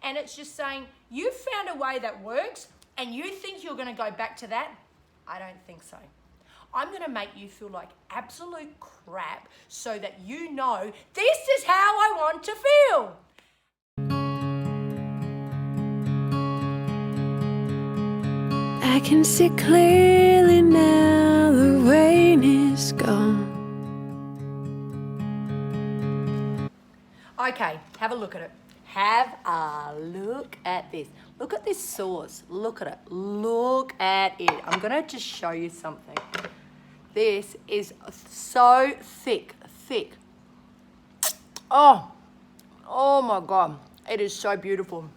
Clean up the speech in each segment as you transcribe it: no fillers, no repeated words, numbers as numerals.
And it's just saying, you found a way that works and you think you're gonna go back to that? I don't think so. I'm gonna make you feel like absolute crap so that you know this is how I want to feel. I can see clearly now, the rain is gone. Okay, have a look at it. Have a look at this. Look at this sauce. Look at it. Look at it. I'm gonna just show you something. This is so thick. Oh my God. It is so beautiful.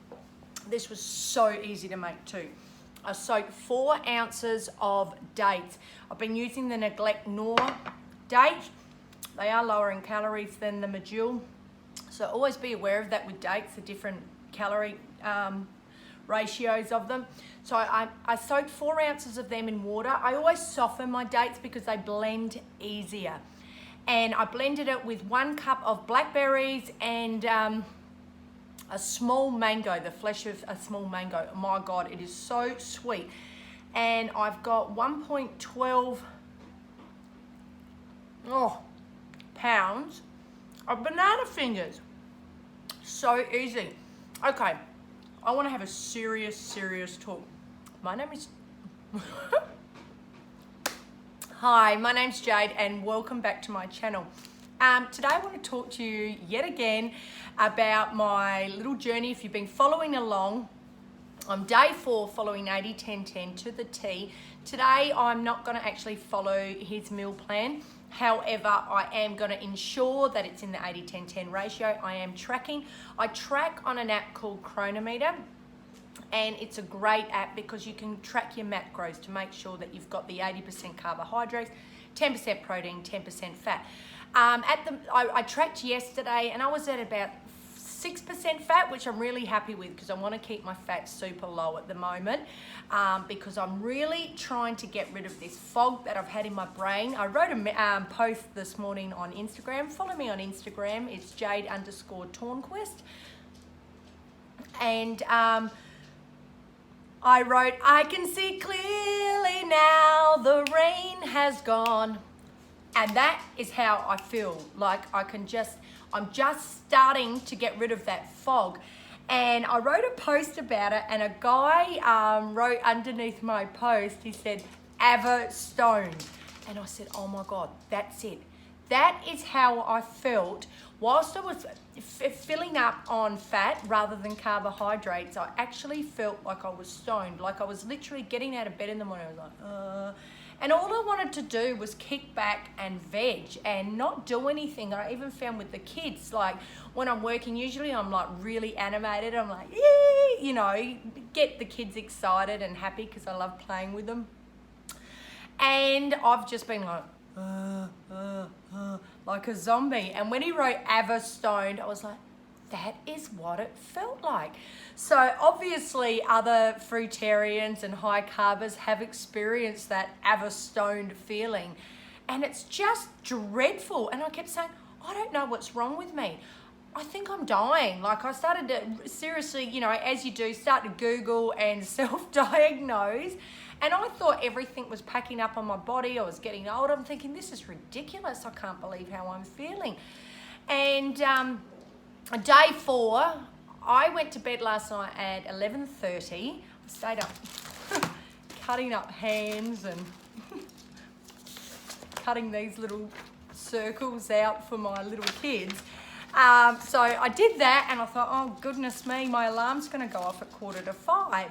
This was so easy to make too. I soaked 4 ounces of dates. I've been using the Neglect Nor dates. They are lower in calories than the Medjool. So always be aware of that with dates, the different calorie ratios of them. So I soaked 4 ounces of them in water. I always soften my dates because they blend easier. And I blended it with 1 cup of blackberries and a small mango, the flesh of a small mango. Oh my God, it is so sweet. And I've got 1.12 pounds of banana fingers. So easy. Okay, I want to have a serious talk. My name is... Hi, my name's Jade and welcome back to my channel. Today I want to talk to you yet again about my little journey. If you've been following along, I'm day 4 following 80-10-10 to the T. Today I'm not going to actually follow his meal plan. However, I am going to ensure that it's in the 80-10-10 ratio. I am tracking. I track on an app called Chronometer. And it's a great app because you can track your macros to make sure that you've got the 80% carbohydrates, 10% protein, 10% fat. I tracked yesterday and I was at about 6% fat, which I'm really happy with because I want to keep my fat super low at the moment because I'm really trying to get rid of this fog that I've had in my brain. I wrote a post this morning on Instagram. Follow me on Instagram. It's Jade_Tornquist. And I wrote, I can see clearly now, the rain has gone. And that is how I feel. Like I'm just starting to get rid of that fog. And I wrote a post about it and a guy wrote underneath my post, he said, Ava stoned. And I said, oh my God, that's it. That is how I felt whilst I was filling up on fat rather than carbohydrates. I actually felt like I was stoned, like I was literally getting out of bed in the morning. I was like, And all I wanted to do was kick back and veg and not do anything. I even found with the kids, like when I'm working, usually I'm like really animated. I'm like, yay, you know, get the kids excited and happy because I love playing with them. And I've just been like a zombie. And when he wrote Ava stoned, I was like, that is what it felt like. So obviously other fruitarians and high carbers have experienced that Ava stoned feeling. And it's just dreadful. And I kept saying, I don't know what's wrong with me. I think I'm dying. Like I started to seriously, you know, as you do, start to Google and self-diagnose. And I thought everything was packing up on my body. I was getting old. I'm thinking, this is ridiculous. I can't believe how I'm feeling. And day 4, I went to bed last night at 11:30. I stayed up cutting up hams and cutting these little circles out for my little kids. So I did that and I thought, oh goodness me, my alarm's going to go off at 4:45.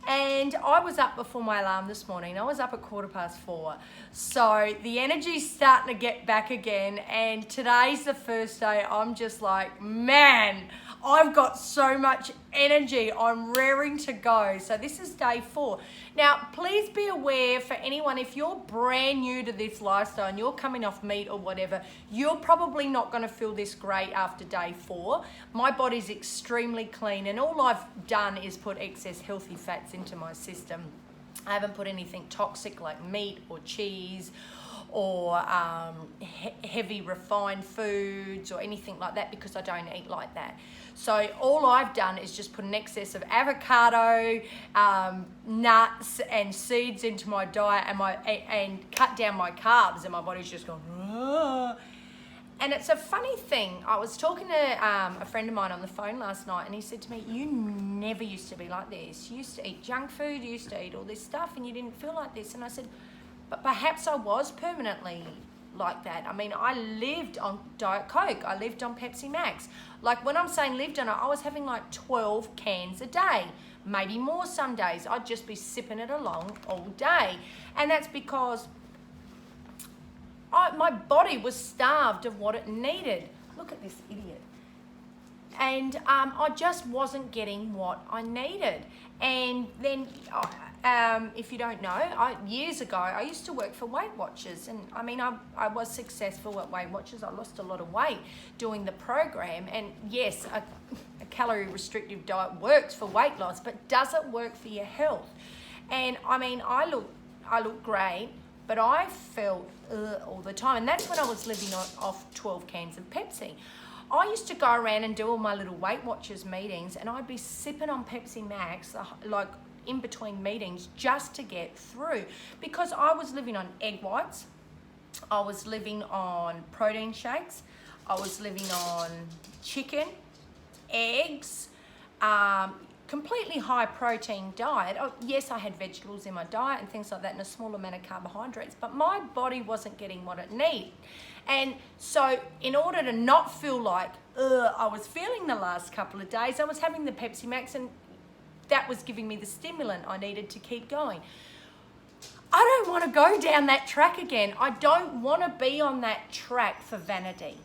And I was up before my alarm this morning. I was up at 4:15. So the energy's starting to get back again. And today's the first day I'm just like, man, I've got so much energy. I'm raring to go. So this is day 4. Now, please be aware for anyone, if you're brand new to this lifestyle and you're coming off meat or whatever, you're probably not going to feel this great after day 4. My body's extremely clean and all I've done is put excess healthy fats into my system. I haven't put anything toxic like meat or cheese or heavy refined foods or anything like that, because I don't eat like that. So all I've done is just put an excess of avocado, nuts and seeds into my diet, and cut down my carbs, and my body's just gone, "Ugh." And it's a funny thing. I was talking to a friend of mine on the phone last night, and he said to me, you never used to be like this. You used to eat junk food, you used to eat all this stuff, and you didn't feel like this. And I said, but perhaps I was permanently like that. I mean, I lived on Diet Coke. I lived on Pepsi Max. Like, when I'm saying lived on it, I was having like 12 cans a day, maybe more some days. I'd just be sipping it along all day. And that's because my body was starved of what it needed. Look at this idiot. And I just wasn't getting what I needed. And then, if you don't know, years ago, I used to work for Weight Watchers. And I mean, I was successful at Weight Watchers. I lost a lot of weight doing the program. And yes, a calorie restrictive diet works for weight loss, but does it work for your health? And I mean, I look great, but I felt all the time. And that's when I was living off 12 cans of Pepsi. I used to go around and do all my little Weight Watchers meetings, and I'd be sipping on Pepsi Max, like in between meetings, just to get through, because I was living on egg whites, I was living on protein shakes, I was living on chicken, eggs, completely high protein diet. Oh, yes, I had vegetables in my diet and things like that, and a small amount of carbohydrates, but my body wasn't getting what it needed. And so in order to not feel like I was feeling the last couple of days, I was having the Pepsi Max, and that was giving me the stimulant I needed to keep going. I don't want to go down that track again. I don't want to be on that track for vanity.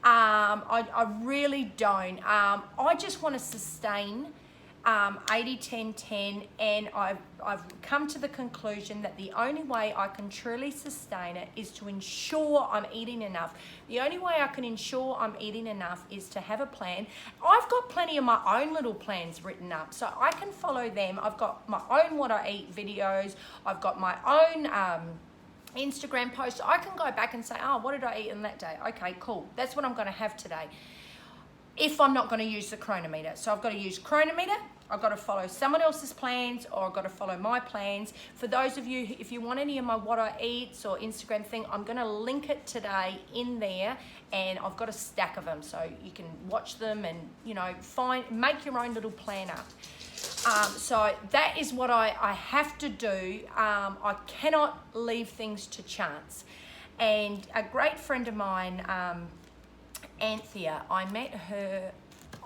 I really don't. I just want to sustain 80-10-10, and I've come to the conclusion that the only way I can truly sustain it is to ensure I'm eating enough. The only way I can ensure I'm eating enough is to have a plan. I've got plenty of my own little plans written up, so I can follow them. I've got my own what I eat videos. I've got my own Instagram posts. I can go back and say, oh, what did I eat on that day? Okay, cool. That's what I'm going to have today, if I'm not going to use the chronometer. So I've got to use chronometer, I've got to follow someone else's plans, or I've got to follow my plans. For those of you, if you want any of my what I eats or Instagram thing, I'm going to link it today in there, and I've got a stack of them, so you can watch them and, you know, make your own little plan up. So that is what I have to do. I cannot leave things to chance. And a great friend of mine, Anthea, I met her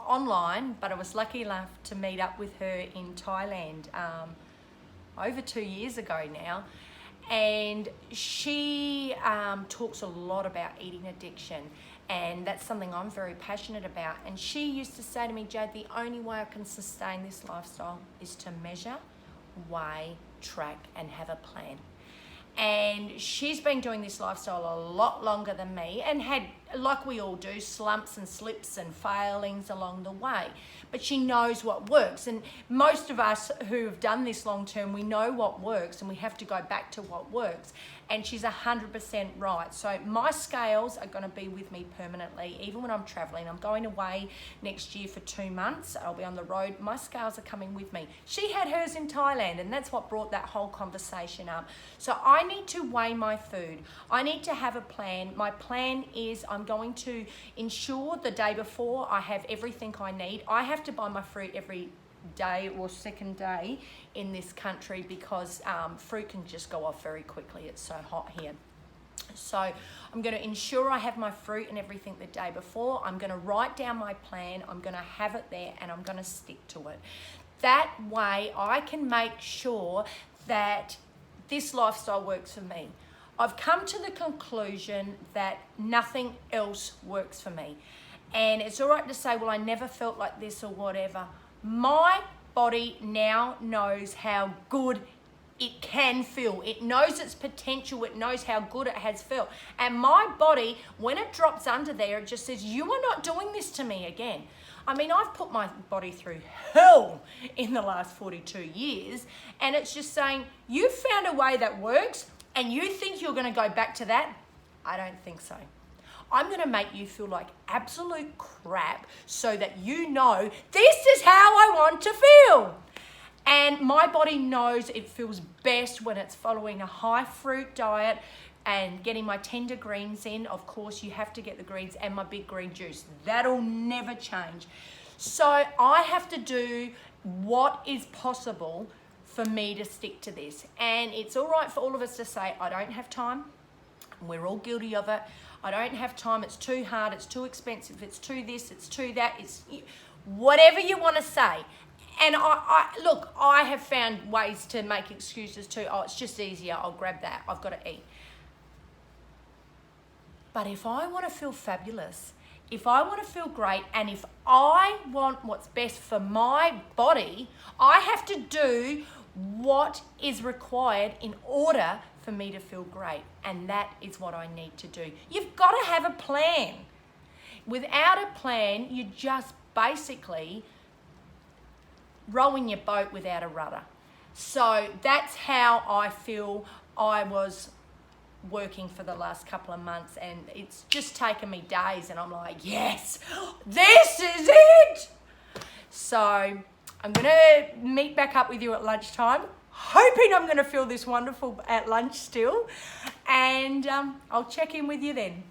online, but I was lucky enough to meet up with her in Thailand over 2 years ago now. And she talks a lot about eating addiction, and that's something I'm very passionate about. And she used to say to me, Jade, the only way I can sustain this lifestyle is to measure, weigh, track, and have a plan. And she's been doing this lifestyle a lot longer than me, and had, like we all do, slumps and slips and failings along the way. But she knows what works. And most of us who have done this long term, we know what works, and we have to go back to what works. And she's 100% right. So my scales are going to be with me permanently, even when I'm traveling. I'm going away next year for 2 months. I'll be on the road. My scales are coming with me. She had hers in Thailand, and that's what brought that whole conversation up. So I need to weigh my food. I need to have a plan. My plan is I'm going to ensure the day before I have everything I need. I have to buy my fruit every day or second day in this country, because fruit can just go off very quickly. It's so hot here. So I'm going to ensure I have my fruit and everything the day before. I'm going to write down my plan. I'm going to have it there, and I'm going to stick to it. That way I can make sure that this lifestyle works for me. I've come to the conclusion that nothing else works for me. And it's all right to say, well, I never felt like this or whatever. My body now knows how good it can feel. It knows its potential. It knows how good it has felt. And my body, when it drops under there, it just says, you are not doing this to me again. I mean, I've put my body through hell in the last 42 years, and it's just saying, you found a way that works. and you think you're going to go back to that, I don't think so. I'm going to make you feel like absolute crap so that you know this is how I want to feel. And my body knows it feels best when it's following a high fruit diet and getting my tender greens in. Of course, you have to get the greens and my big green juice. That'll never change. So I have to do what is possible for me to stick to this. And it's all right for all of us to say, I don't have time. We're all guilty of it. I don't have time. It's too hard. It's too expensive. It's too this. It's too that. It's whatever you want to say. And look, I have found ways to make excuses too. Oh, it's just easier. I'll grab that. I've got to eat. But if I want to feel fabulous, if I want to feel great, and if I want what's best for my body, I have to do what is required in order for me to feel great. And that is what I need to do. You've got to have a plan. Without a plan, you're just basically rowing your boat without a rudder. So that's how I feel I was working for the last couple of months, and it's just taken me days, and I'm like, yes, this is it. So I'm going to meet back up with you at lunchtime, hoping I'm going to feel this wonderful at lunch still, and I'll check in with you then.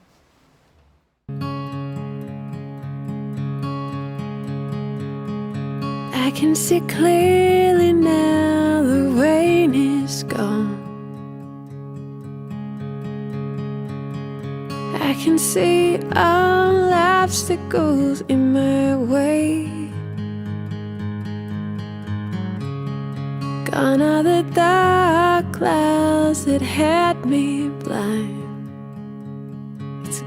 I can see clearly now, the rain is gone. I can see all obstacles in my way. Gone are the dark clouds that had me blind.